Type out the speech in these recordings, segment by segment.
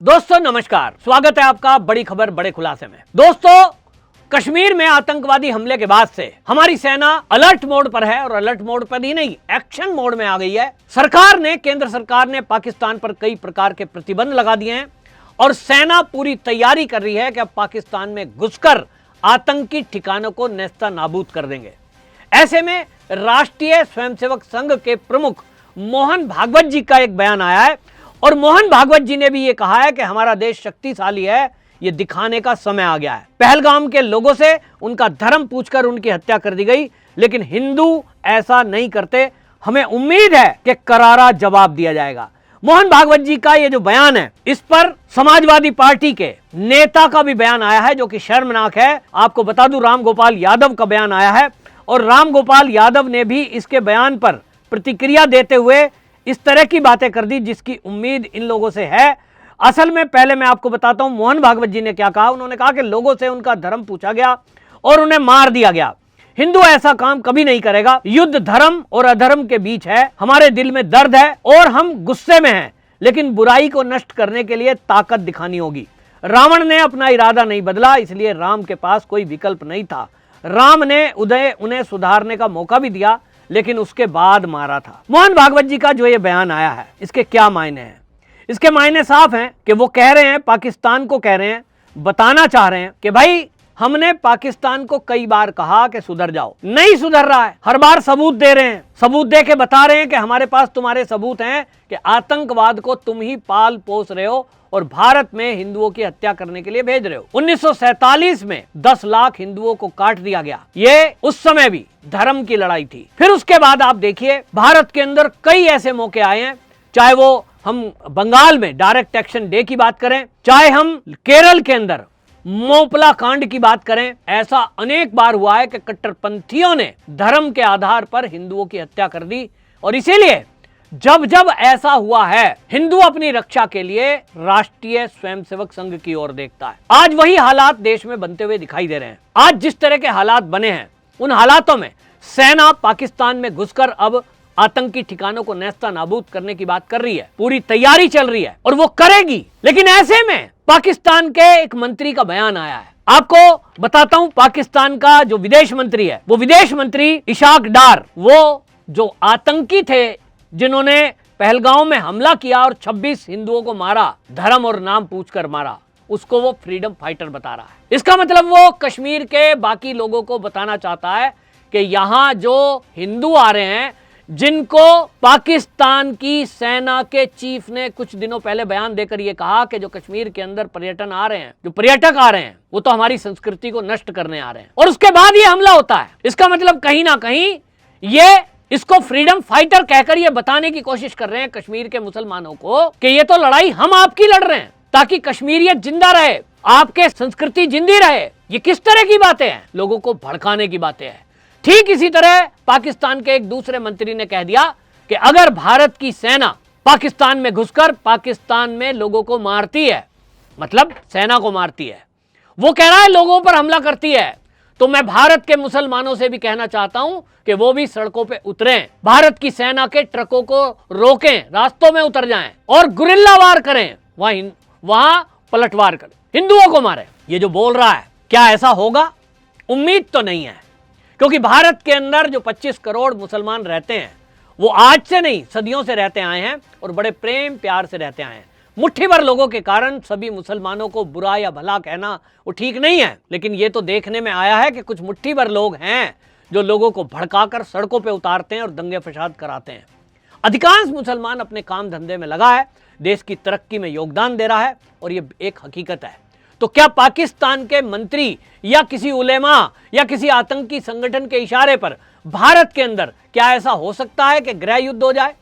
दोस्तों नमस्कार, स्वागत है आपका बड़ी खबर बड़े खुलासे में। दोस्तों, कश्मीर में आतंकवादी हमले के बाद से हमारी सेना अलर्ट मोड पर है और अलर्ट मोड पर ही नहीं, एक्शन मोड में आ गई है। केंद्र सरकार ने पाकिस्तान पर कई प्रकार के प्रतिबंध लगा दिए हैं और सेना पूरी तैयारी कर रही है कि अब पाकिस्तान में घुसकर आतंकी ठिकानों को नेस्ता नाबूद कर देंगे। ऐसे में राष्ट्रीय स्वयंसेवक संघ के प्रमुख मोहन भागवत जी का एक बयान आया है और मोहन भागवत जी ने भी ये कहा है कि हमारा देश शक्तिशाली है, ये दिखाने का समय आ गया है। पहलगाम के लोगों से उनका धर्म पूछकर उनकी हत्या कर दी गई, लेकिन हिंदू ऐसा नहीं करते। हमें उम्मीद है कि करारा जवाब दिया जाएगा। मोहन भागवत जी का ये जो बयान है, इस पर समाजवादी पार्टी के नेता का भी बयान आया है, जो कि शर्मनाक है। आपको बता दूं, राम गोपाल यादव का बयान आया है और राम गोपाल यादव ने भी इसके बयान पर प्रतिक्रिया देते हुए इस तरह की बातें कर दी जिसकी उम्मीद इन लोगों से है। असल में पहले मैं आपको बताता हूं मोहन भागवत जी ने क्या कहा। उन्होंने कहा कि लोगों से उनका धर्म पूछा गया और उन्हें मार दिया गया। हिंदू ऐसा काम कभी नहीं करेगा। युद्ध धर्म और अधर्म के बीच है। हमारे दिल में दर्द है और हम गुस्से में हैं, लेकिन बुराई को नष्ट करने के लिए ताकत दिखानी होगी। रावण ने अपना इरादा नहीं बदला, इसलिए राम के पास कोई विकल्प नहीं था। राम ने उन्हें सुधारने का मौका भी दिया, लेकिन उसके बाद मारा था। मोहन भागवत जी का जो ये बयान आया है, इसके क्या मायने हैं? इसके मायने साफ हैं कि वो कह रहे हैं, पाकिस्तान को कह रहे हैं, बताना चाह रहे हैं कि भाई हमने पाकिस्तान को कई बार कहा कि सुधर जाओ, नहीं सुधर रहा है। हर बार सबूत दे रहे हैं, सबूत दे के बता रहे हैं कि हमारे पास तुम्हारे सबूत हैं कि आतंकवाद को तुम ही पाल पोस रहे हो और भारत में हिंदुओं की हत्या करने के लिए भेज रहे हो। 1947 में 10 लाख हिंदुओं को काट दिया गया। ये उस समय भी धर्म की लड़ाई थी। फिर उसके बाद आप देखिए, भारत के अंदर कई ऐसे मौके आए हैं, चाहे वो हम बंगाल में डायरेक्ट एक्शन डे की बात करें, चाहे हम केरल के अंदर मोपला कांड की बात करें। ऐसा अनेक बार हुआ है कि कट्टरपंथियों ने धर्म के आधार पर हिंदुओं की हत्या कर दी और इसीलिए जब जब ऐसा हुआ है, हिंदू अपनी रक्षा के लिए राष्ट्रीय स्वयंसेवक संघ की ओर देखता है। आज वही हालात देश में बनते हुए दिखाई दे रहे हैं। आज जिस तरह के हालात बने हैं, उन हालातों में सेना पाकिस्तान में घुसकर अब आतंकी ठिकानों को नेस्ता नाबूद करने की बात कर रही है। पूरी तैयारी चल रही है और वो करेगी। लेकिन ऐसे में पाकिस्तान के एक मंत्री का बयान आया है। आपको बताता हूं, पाकिस्तान का जो विदेश मंत्री है, वो विदेश मंत्री इशाक डार, वो जो आतंकी थे जिन्होंने पहलगांव में हमला किया और 26 हिंदुओं को मारा, धर्म और नाम पूछकर मारा, उसको वो फ्रीडम फाइटर बता रहा है। इसका मतलब वो कश्मीर के बाकी लोगों को बताना चाहता है कि यहां जो हिंदू आ रहे हैं, जिनको पाकिस्तान की सेना के चीफ ने कुछ दिनों पहले बयान देकर यह कहा कि जो कश्मीर के अंदर पर्यटन आ रहे हैं, जो पर्यटक आ रहे हैं, वो तो हमारी संस्कृति को नष्ट करने आ रहे हैं, और उसके बाद ये हमला होता है। इसका मतलब कहीं ना कहीं ये इसको फ्रीडम फाइटर कहकर ये बताने की कोशिश कर रहे हैं कश्मीर के मुसलमानों को कि ये तो लड़ाई हम आपकी लड़ रहे हैं ताकि कश्मीरियत जिंदा रहे, आपके संस्कृति जिंदी रहे। ये किस तरह की बातें हैं? लोगों को भड़काने की बातें हैं। ठीक इसी तरह पाकिस्तान के एक दूसरे मंत्री ने कह दिया कि अगर भारत की सेना पाकिस्तान में घुसकर पाकिस्तान में लोगों को मारती है, मतलब सेना को मारती है, वो कह रहा है लोगों पर हमला करती है, तो मैं भारत के मुसलमानों से भी कहना चाहता हूं कि वो भी सड़कों पे उतरें, भारत की सेना के ट्रकों को रोकें, रास्तों में उतर जाएं और गुरिल्ला वार करें, वहां पलटवार करें, हिंदुओं को मारें। ये जो बोल रहा है, क्या ऐसा होगा? उम्मीद तो नहीं है, क्योंकि भारत के अंदर जो 25 करोड़ मुसलमान रहते हैं, वो आज से नहीं, सदियों से रहते आए हैं और बड़े प्रेम प्यार से रहते आए हैं। मुट्ठी भर लोगों के कारण सभी मुसलमानों को बुरा या भला कहना वो ठीक नहीं है, लेकिन ये तो देखने में आया है कि कुछ मुट्ठी भर लोग हैं जो लोगों को भड़काकर सड़कों पे उतारते हैं और दंगे फसाद कराते हैं। अधिकांश मुसलमान अपने काम धंधे में लगा है, देश की तरक्की में योगदान दे रहा है और ये एक हकीकत है। तो क्या पाकिस्तान के मंत्री या किसी उलेमा या किसी आतंकी संगठन के इशारे पर भारत के अंदर क्या ऐसा हो सकता है कि गृह युद्ध हो जाए?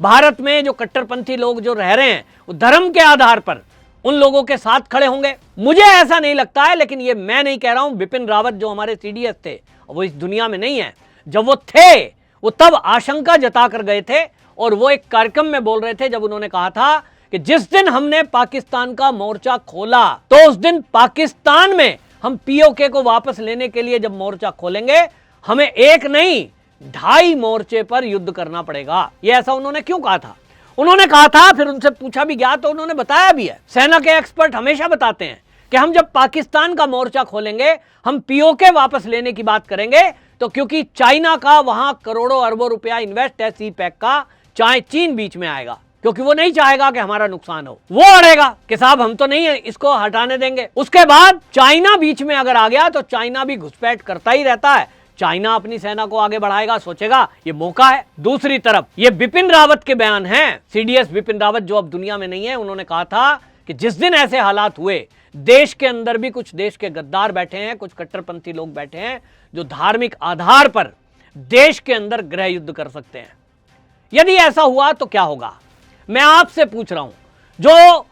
भारत में जो कट्टरपंथी लोग जो रह रहे हैं, वो धर्म के आधार पर उन लोगों के साथ खड़े होंगे? मुझे ऐसा नहीं लगता है, लेकिन ये मैं नहीं कह रहा हूं। बिपिन रावत जो हमारे सीडीएस थे, वो इस दुनिया में नहीं है। जब वो थे, वो तब आशंका जता कर गए थे और वो एक कार्यक्रम में बोल रहे थे जब उन्होंने कहा था कि जिस दिन हमने पाकिस्तान का मोर्चा खोला, तो उस दिन पाकिस्तान में हम पीओके को वापस लेने के लिए जब मोर्चा खोलेंगे, हमें एक नहीं 2.5 मोर्चे पर युद्ध करना पड़ेगा। ये ऐसा उन्होंने क्यों कहा था? उन्होंने कहा था, फिर उनसे पूछा भी गया तो उन्होंने बताया भी है। सेना के एक्सपर्ट हमेशा बताते हैं कि हम जब पाकिस्तान का मोर्चा खोलेंगे, हम पीओके वापस लेने की बात करेंगे, तो क्योंकि चाइना का वहां करोड़ों अरबों रुपया इन्वेस्ट है सी पैक का, चाहे चीन बीच में आएगा, क्योंकि वो नहीं चाहेगा कि हमारा नुकसान हो। वो अड़ेगा कि साहब हम तो नहीं है इसको हटाने देंगे। उसके बाद चाइना बीच में अगर आ गया तो चाइना भी घुसपैठ करता ही रहता है। चाइना अपनी सेना को आगे बढ़ाएगा, सोचेगा ये मौका है। दूसरी तरफ ये बिपिन रावत के बयान हैं, सीडीएस बिपिन रावत जो अब दुनिया में नहीं है, उन्होंने कहा था कि जिस दिन ऐसे हालात हुए, देश के अंदर भी कुछ देश के गद्दार बैठे हैं, कुछ कट्टरपंथी लोग बैठे हैं जो धार्मिक आधार पर देश के अंदर गृह युद्ध कर सकते हैं। यदि ऐसा हुआ तो क्या होगा? मैं आपसे पूछ रहा हूं, जो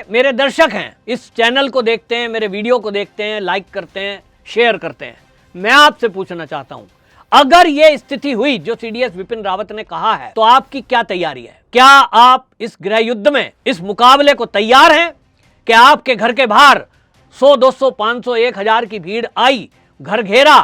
मेरे दर्शक हैं, इस चैनल को देखते हैं, मेरे वीडियो को देखते हैं, लाइक करते हैं, शेयर करते हैं, मैं आपसे पूछना चाहता हूं, अगर यह स्थिति हुई जो सीडीएस बिपिन रावत ने कहा है, तो आपकी क्या तैयारी है? क्या आप इस गृह युद्ध में, इस मुकाबले को तैयार हैं कि आपके घर के बाहर 100, 200, 500, 1000 की भीड़ आई, घर घेरा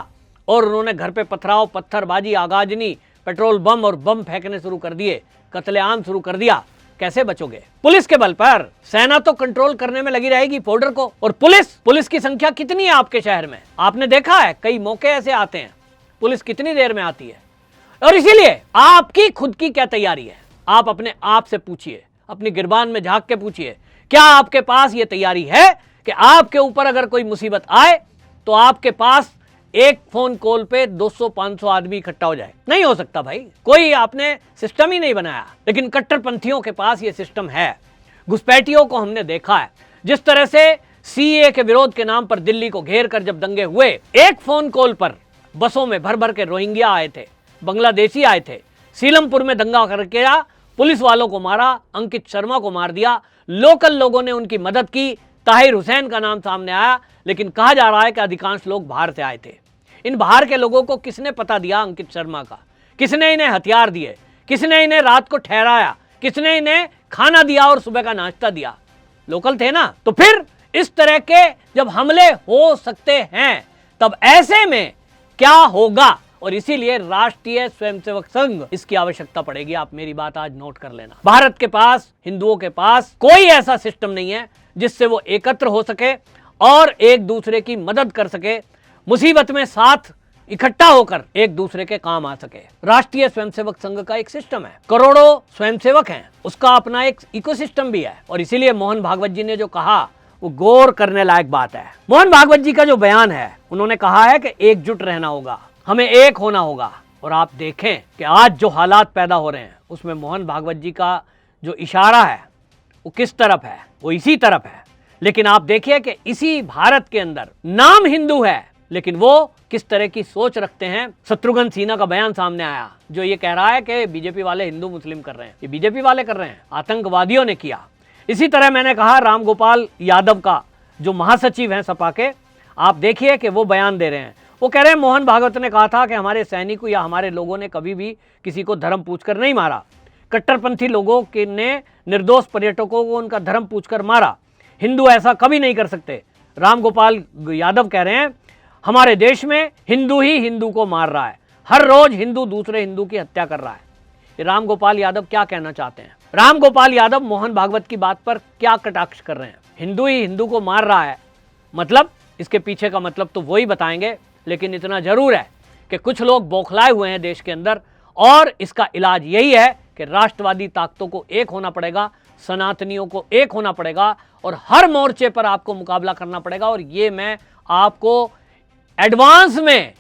और उन्होंने घर पे पथराव, पत्थरबाजी, आगाजनी, पेट्रोल बम और बम फेंकने शुरू कर दिए, कत्लेआम शुरू कर दिया? कैसे बचोगे? पुलिस के बल पर सेना तो कंट्रोल करने में लगी रहेगी बॉर्डर को। और पुलिस की संख्या कितनी है आपके शहर में? आपने देखा है, कई मौके ऐसे आते हैं, पुलिस कितनी देर में आती है। और इसीलिए आपकी खुद की क्या तैयारी है? आप अपने आप से पूछिए, अपनी गिरबान में झांक के पूछिए, क्या आपके पास यह तैयारी है कि आपके ऊपर अगर कोई मुसीबत आए तो आपके पास एक फोन कॉल पे 200-500 आदमी इकट्ठा हो जाए? नहीं हो सकता भाई, कोई आपने सिस्टम ही नहीं बनाया। लेकिन कट्टरपंथियों के पास ये सिस्टम है। घुसपैठियों को हमने देखा है, जिस तरह से सीए के विरोध के नाम पर दिल्ली को घेर कर जब दंगे हुए, एक फोन कॉल पर बसों में भर भर के रोहिंग्या आए थे, बांग्लादेशी आए थे, सीलमपुर में दंगा करके पुलिस वालों को मारा, अंकित शर्मा को मार दिया, लोकल लोगों ने उनकी मदद की, ताहिर हुसैन का नाम सामने आया, लेकिन कहा जा रहा है कि अधिकांश लोग बाहर से आए थे। इन बाहर के लोगों को किसने पता दिया अंकित शर्मा का? किसने इन्हें हथियार दिए? किसने इन्हें रात को ठहराया? किसने इन्हें खाना दिया और सुबह का नाश्ता दिया? लोकल थे ना। तो फिर इस तरह के जब हमले हो सकते हैं, तब ऐसे में क्या होगा? और इसीलिए राष्ट्रीय स्वयंसेवक संघ, इसकी आवश्यकता पड़ेगी। आप मेरी बात आज नोट कर लेना। भारत के पास, हिंदुओं के पास कोई ऐसा सिस्टम नहीं है जिससे वो एकत्र हो सके और एक दूसरे की मदद कर सके, मुसीबत में साथ इकट्ठा होकर एक दूसरे के काम आ सके। राष्ट्रीय स्वयंसेवक संघ का एक सिस्टम है, करोड़ों स्वयंसेवक हैं, उसका अपना एक इकोसिस्टम भी है। और इसीलिए मोहन भागवत जी ने जो कहा वो गौर करने लायक बात है। मोहन भागवत जी का जो बयान है, उन्होंने कहा है कि एकजुट रहना होगा, हमें एक होना होगा। और आप देखें कि आज जो हालात पैदा हो रहे हैं, उसमें मोहन भागवत जी का जो इशारा है वो किस तरफ है? वो इसी तरफ है। लेकिन आप देखिए कि इसी भारत के अंदर नाम हिंदू है, लेकिन वो किस तरह की सोच रखते हैं। शत्रुघ्न सिन्हा का बयान सामने आया, जो ये कह रहा है कि बीजेपी वाले हिंदू मुस्लिम कर रहे हैं। ये बीजेपी वाले कर रहे हैं, आतंकवादियों ने किया। इसी तरह मैंने कहा राम गोपाल यादव का, जो महासचिव हैं सपा के, आप देखिए कि वो बयान दे रहे हैं। वो कह रहे हैं मोहन भागवत ने कहा था कि हमारे सैनिकों या हमारे लोगों ने कभी भी किसी को धर्म पूछकर नहीं मारा। कट्टरपंथी लोगों के ने निर्दोष पर्यटकों को उनका धर्म पूछकर मारा। हिंदू ऐसा कभी नहीं कर सकते। राम गोपाल यादव कह रहे हैं हमारे देश में हिंदू ही हिंदू को मार रहा है, हर रोज हिंदू दूसरे हिंदू की हत्या कर रहा है। ये राम गोपाल यादव क्या कहना चाहते हैं? राम गोपाल यादव मोहन भागवत की बात पर क्या कटाक्ष कर रहे हैं? हिंदू ही हिंदू को मार रहा है, मतलब इसके पीछे का मतलब तो वही बताएंगे। लेकिन इतना जरूर है कि कुछ लोग बौखलाए हुए हैं देश के अंदर, और इसका इलाज यही है कि राष्ट्रवादी ताकतों को एक होना पड़ेगा, सनातनियों को एक होना पड़ेगा, और हर मोर्चे पर आपको मुकाबला करना पड़ेगा। और ये मैं आपको एडवांस में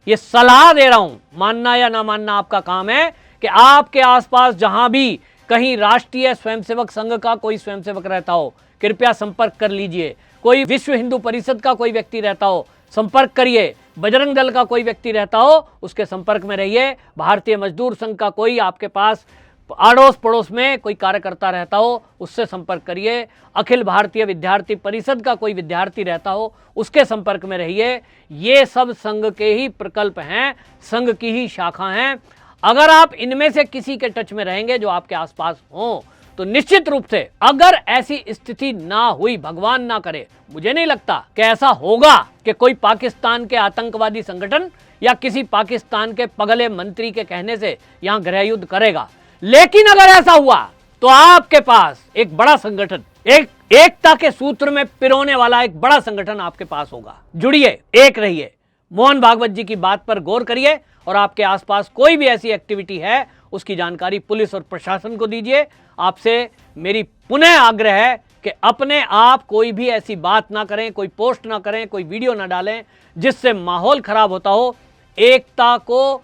ये सलाह दे रहा हूं, मानना या ना मानना आपका काम है, कि आपके आसपास जहां भी कहीं राष्ट्रीय स्वयंसेवक संघ का कोई स्वयंसेवक रहता हो, कृपया संपर्क कर लीजिए। कोई विश्व हिंदू परिषद का कोई व्यक्ति रहता हो, संपर्क करिए। बजरंग दल का कोई व्यक्ति रहता हो, उसके संपर्क में रहिए। भारतीय मजदूर संघ का कोई आपके पास आड़ोस पड़ोस में कोई कार्यकर्ता रहता हो, उससे संपर्क करिए। अखिल भारतीय विद्यार्थी परिषद का कोई विद्यार्थी रहता हो, उसके संपर्क में रहिए। ये सब संघ के ही प्रकल्प हैं, संघ की ही शाखा हैं। अगर आप इनमें से किसी के टच में रहेंगे जो आपके आसपास हो, तो निश्चित रूप से, अगर ऐसी स्थिति ना हुई, भगवान ना करे, मुझे नहीं लगता कि ऐसा होगा कि कोई पाकिस्तान के आतंकवादी संगठन या किसी पाकिस्तान के पगले मंत्री के कहने से यहां गृह युद्ध करेगा। लेकिन अगर ऐसा हुआ तो आपके पास एक बड़ा संगठन, एक एकता के सूत्र में पिरोने वाला एक बड़ा संगठन आपके पास होगा। जुड़िए, एक रहिए, मोहन भागवत जी की बात पर गौर करिए और आपके आसपास कोई भी ऐसी एक्टिविटी है उसकी जानकारी पुलिस और प्रशासन को दीजिए। आपसे मेरी पुनः आग्रह है कि अपने आप कोई भी ऐसी बात ना करें, कोई पोस्ट ना करें, कोई वीडियो ना डालें जिससे माहौल खराब होता हो, एकता को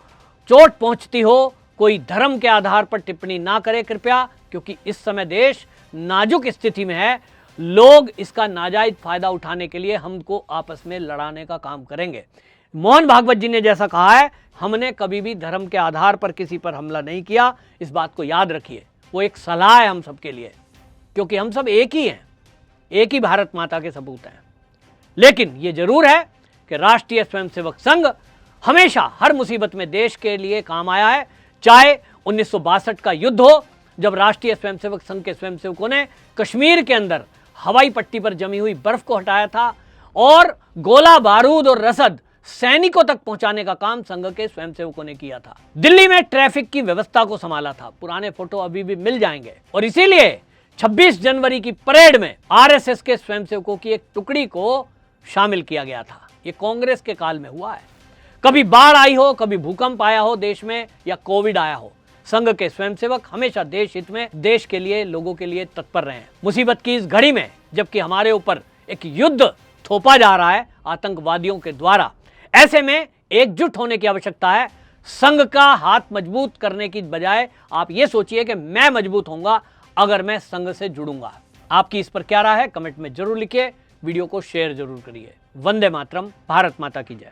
चोट पहुंचती हो। कोई धर्म के आधार पर टिप्पणी ना करें कृपया, क्योंकि इस समय देश नाजुक स्थिति में है। लोग इसका नाजायज फायदा उठाने के लिए हमको आपस में लड़ाने का काम करेंगे। मोहन भागवत जी ने जैसा कहा है, हमने कभी भी धर्म के आधार पर किसी पर हमला नहीं किया, इस बात को याद रखिए। वो एक सलाह है हम सबके लिए, क्योंकि हम सब एक ही हैं, एक ही भारत माता के सपूत हैं। लेकिन ये जरूर है कि राष्ट्रीय स्वयंसेवक संघ हमेशा हर मुसीबत में देश के लिए काम आया है। चाहे 1962 का युद्ध हो, जब राष्ट्रीय स्वयंसेवक संघ के स्वयंसेवकों ने कश्मीर के अंदर हवाई पट्टी पर जमी हुई बर्फ को हटाया था और गोला बारूद और रसद सैनिकों तक पहुंचाने का काम संघ के स्वयंसेवकों ने किया था। दिल्ली में ट्रैफिक की व्यवस्था को संभाला था। पुराने फोटो अभी भी मिल जाएंगे। और इसीलिए 26 जनवरी की परेड में आरएसएस के स्वयंसेवकों की एक टुकड़ी को शामिल किया गया था। ये कांग्रेस के काल में हुआ है। कभी बाढ़ आई हो, कभी भूकंप आया हो देश में, या कोविड आया हो, संघ के स्वयंसेवक हमेशा देश हित में, देश के लिए, लोगों के लिए तत्पर रहे हैं। मुसीबत की इस घड़ी में, जबकि हमारे ऊपर एक युद्ध थोपा जा रहा है आतंकवादियों के द्वारा, ऐसे में एकजुट होने की आवश्यकता है। संघ का हाथ मजबूत करने की बजाय आप ये सोचिए कि मैं मजबूत होऊंगा अगर मैं संघ से जुड़ूंगा। आपकी इस पर क्या राय है, कमेंट में जरूर लिखिए। वीडियो को शेयर जरूर करिए। वंदे मातरम। भारत माता की जय।